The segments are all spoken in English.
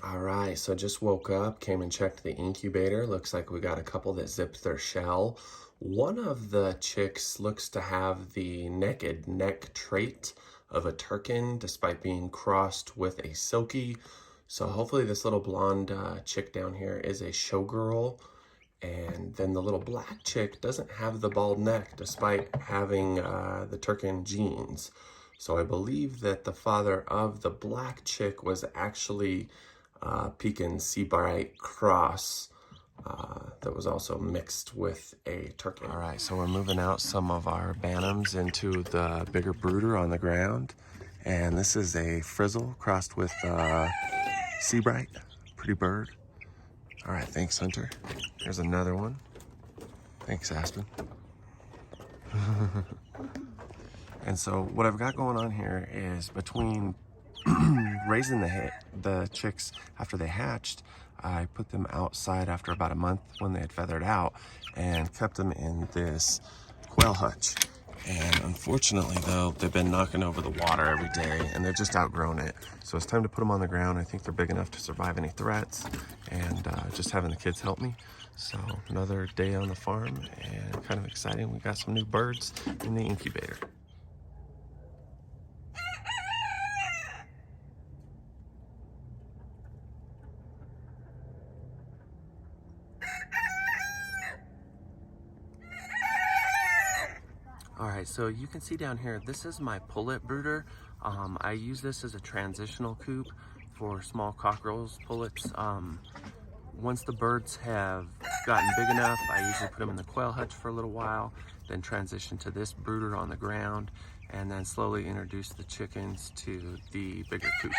All right, so just woke up, came and checked the incubator. Looks like we got a couple that zipped their shell. One of the chicks looks to have the naked neck trait of a Turken, despite being crossed with a Silkie. So hopefully this little blonde chick down here is a showgirl. And then the little black chick doesn't have the bald neck, despite having the Turken genes. So I believe that the father of the black chick was actually Pekin Seabright cross that was also mixed with a Turken. All right, so we're moving out some of our Bantams into the bigger brooder on the ground. And this is a Frizzle crossed with Seabright. Pretty bird. All right, thanks, Hunter. Here's another one. Thanks, Aspen. And so what I've got going on here is between raising the chicks after they hatched, I put them outside after about a month when they had feathered out and kept them in this quail hutch. And unfortunately, though, they've been knocking over the water every day and they've just outgrown it. So it's time to put them on the ground. I think they're big enough to survive any threats, and just having the kids help me. So another day on the farm and kind of exciting. We got some new birds in the incubator. All right, so you can see down here, this is my pullet brooder. I use this as a transitional coop for small cockerels, pullets. Once the birds have gotten big enough, I usually put them in the quail hutch for a little while, then transition to this brooder on the ground, and then slowly introduce the chickens to the bigger coops.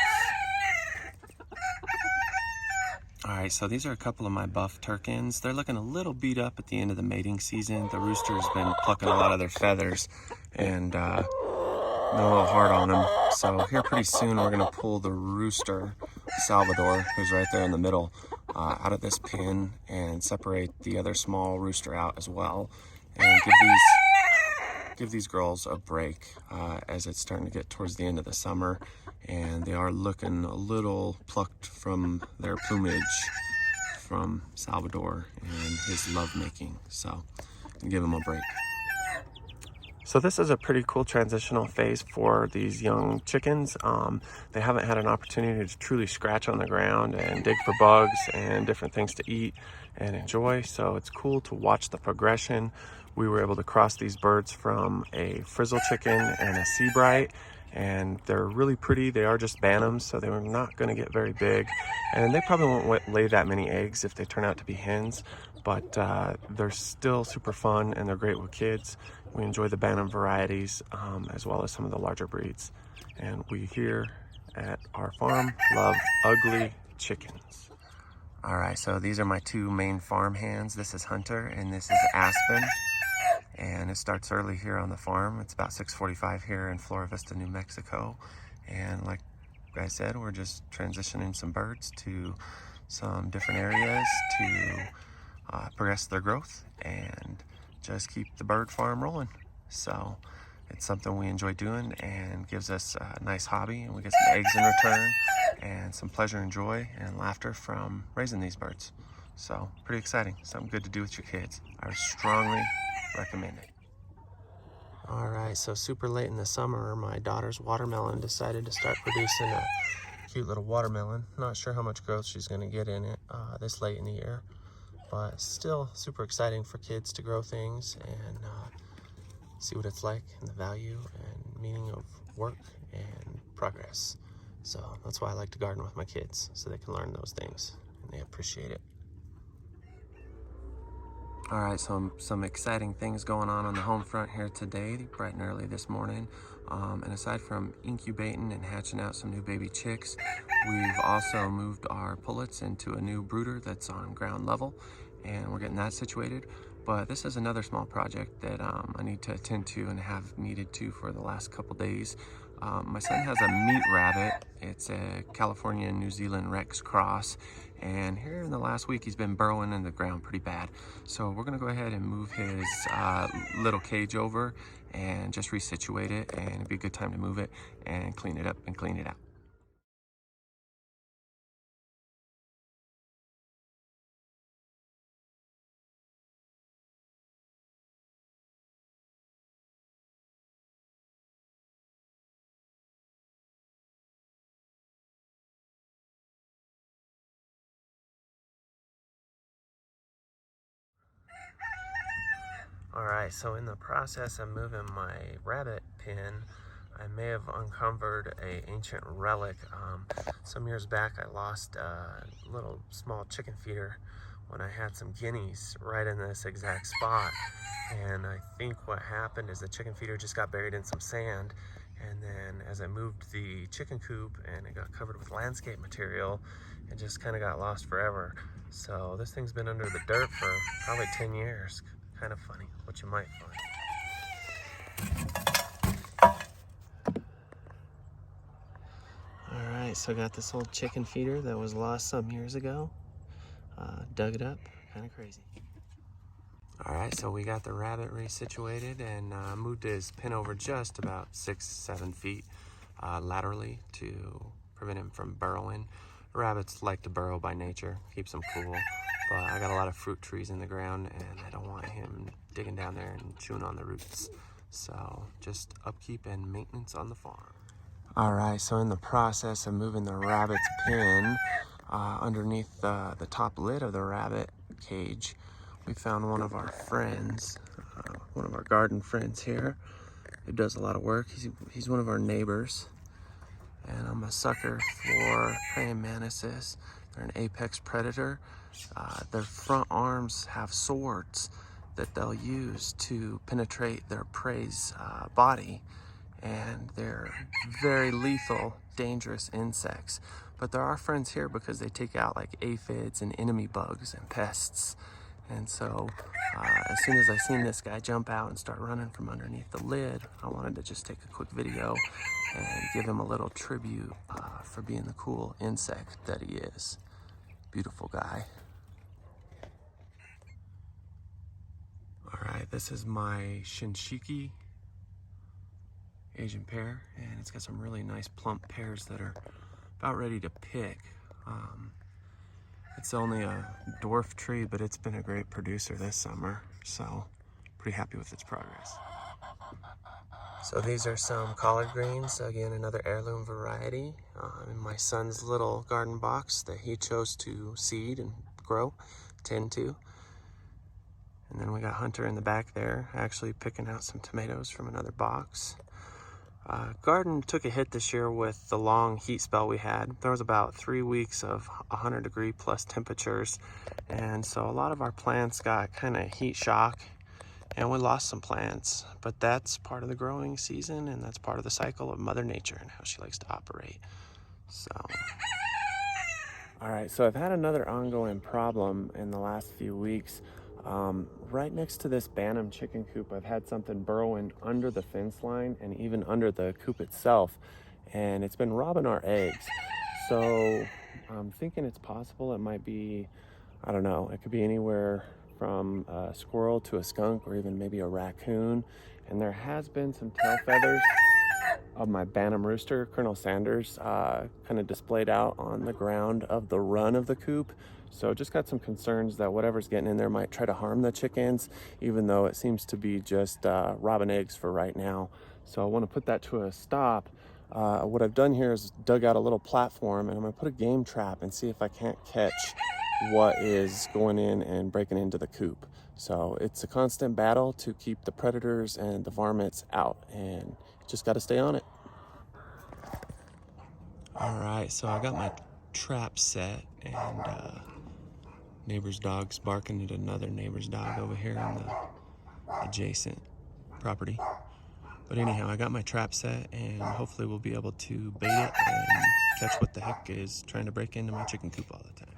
All right, so these are a couple of my buff Turkens. They're looking a little beat up at the end of the mating season. The rooster's been plucking a lot of their feathers and been a little hard on them. So here pretty soon we're gonna pull the rooster, Salvador, who's right there in the middle, out of this pen and separate the other small rooster out as well, and give these girls a break as it's starting to get towards the end of the summer, and they are looking a little plucked from their plumage from Salvador and his lovemaking. So give them a break. So this is a pretty cool transitional phase for these young chickens. They haven't had an opportunity to truly scratch on the ground and dig for bugs and different things to eat and enjoy. So it's cool to watch the progression. We were able to cross these birds from a Frizzle chicken and a Seabright, and they're really pretty. They are just Bantams, so they're not going to get very big, and they probably won't lay that many eggs if they turn out to be hens, but they're still super fun and they're great with kids. We enjoy the Bantam varieties as well as some of the larger breeds, and we here at our farm love ugly chickens. All right, so these are my two main farm hands. This is Hunter and this is Aspen. And it starts early here on the farm. It's about 6:45 here in Flora Vista, New Mexico. And like I said, we're just transitioning some birds to some different areas to progress their growth and just keep the bird farm rolling. So it's something we enjoy doing and gives us a nice hobby, and we get some eggs in return and some pleasure and joy and laughter from raising these birds. So pretty exciting, something good to do with your kids. I strongly recommend it. All right, so super late in the summer, my daughter's watermelon decided to start producing a cute little watermelon. Not sure how much growth she's gonna get in it this late in the year, but still super exciting for kids to grow things and see what it's like and the value and meaning of work and progress. So that's why I like to garden with my kids, so they can learn those things and they appreciate it. All right, so some exciting things going on the home front here today, bright and early this morning. And aside from incubating and hatching out some new baby chicks, we've also moved our pullets into a new brooder that's on ground level, and we're getting that situated. But this is another small project that I need to attend to and have needed to for the last couple days. My son has a meat rabbit. It's a California and New Zealand Rex cross, and here in the last week he's been burrowing in the ground pretty bad. So we're gonna go ahead and move his little cage over and just resituate it, and it'd be a good time to move it and clean it up and clean it out. Alright, so in the process of moving my rabbit pen, I may have uncovered an ancient relic. Some years back I lost a little small chicken feeder when I had some guineas right in this exact spot. And I think what happened is the chicken feeder just got buried in some sand, and then as I moved the chicken coop and it got covered with landscape material, it just kind of got lost forever. So this thing's been under the dirt for probably 10 years. Kind of funny what you might find. Alright, so I got this old chicken feeder that was lost some years ago. Dug it up, kind of crazy. Alright, so we got the rabbit resituated and moved his pen over just about 6-7 feet laterally to prevent him from burrowing. Rabbits like to burrow by nature, keeps them cool, but I got a lot of fruit trees in the ground and I don't want him digging down there and chewing on the roots. So just upkeep and maintenance on the farm. Alright, so in the process of moving the rabbit's pen underneath the top lid of the rabbit cage, we found one of our friends, one of our garden friends here, who does a lot of work. He's one of our neighbors, and I'm a sucker for praying mantises. They're an apex predator. Their front arms have swords that they'll use to penetrate their prey's body, and they're very lethal, dangerous insects. But they're our friends here because they take out like aphids and enemy bugs and pests. And so as soon as I seen this guy jump out and start running from underneath the lid, I wanted to just take a quick video and give him a little tribute for being the cool insect that he is. Beautiful guy. All right, this is my Shinshiki Asian pear, and it's got some really nice plump pears that are about ready to pick. It's only a dwarf tree, but it's been a great producer this summer, so pretty happy with its progress. So these are some collard greens, again another heirloom variety in my son's little garden box that he chose to seed and grow, tend to. And then we got Hunter in the back there, actually picking out some tomatoes from another box. Garden took a hit this year with the long heat spell we had. There was about 3 weeks of 100-degree plus temperatures, and so a lot of our plants got kind of heat shock, and we lost some plants. But that's part of the growing season, and that's part of the cycle of Mother Nature and how she likes to operate. So, all right, so I've had another ongoing problem in the last few weeks. Right next to this Bantam chicken coop, I've had something burrowing under the fence line and even under the coop itself, and it's been robbing our eggs. So I'm thinking it's possible it might be, I don't know, it could be anywhere from a squirrel to a skunk or even maybe a raccoon. And there has been some tail feathers of my Bantam rooster, Colonel Sanders, kind of displayed out on the ground of the run of the coop. So just got some concerns that whatever's getting in there might try to harm the chickens, even though it seems to be just robbing eggs for right now. So I want to put that to a stop. What I've done here is dug out a little platform, and I'm going to put a game trap and see if I can't catch what is going in and breaking into the coop. So it's a constant battle to keep the predators and the varmints out, and just got to stay on it. All right, so I got my trap set, and neighbor's dog's barking at another neighbor's dog over here on the adjacent property. But anyhow, I got my trap set, and hopefully we'll be able to bait it and catch what the heck is trying to break into my chicken coop all the time.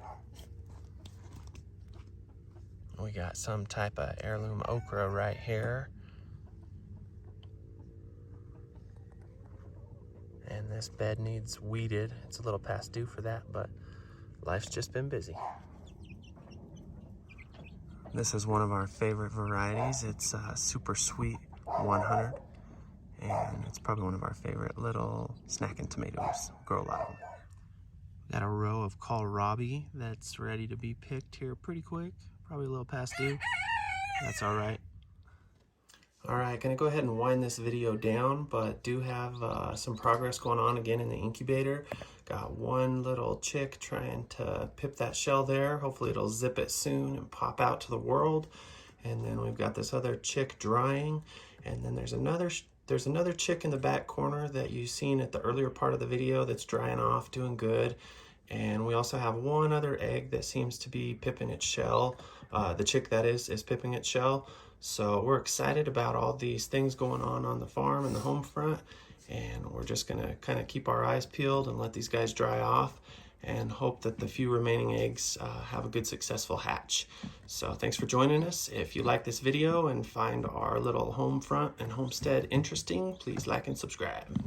We got some type of heirloom okra right here. And this bed needs weeded. It's a little past due for that, but life's just been busy. This is one of our favorite varieties. It's Super Sweet 100, and it's probably one of our favorite little snacking tomatoes. Grow a lot of them. Got a row of kohlrabi that's ready to be picked here pretty quick. Probably a little past due. That's all right. All right, gonna go ahead and wind this video down, but do have some progress going on again in the incubator. Got one little chick trying to pip that shell there. Hopefully it'll zip it soon and pop out to the world. And then we've got this other chick drying, and then there's another chick in the back corner that you've seen at the earlier part of the video that's drying off, doing good. And we also have one other egg that seems to be pipping its shell. The chick that is pipping its shell. So we're excited about all these things going on the farm and the home front, and we're just gonna kind of keep our eyes peeled and let these guys dry off and hope that the few remaining eggs have a good successful hatch. So thanks for joining us. If you like this video and find our little home front and homestead interesting, please like and subscribe.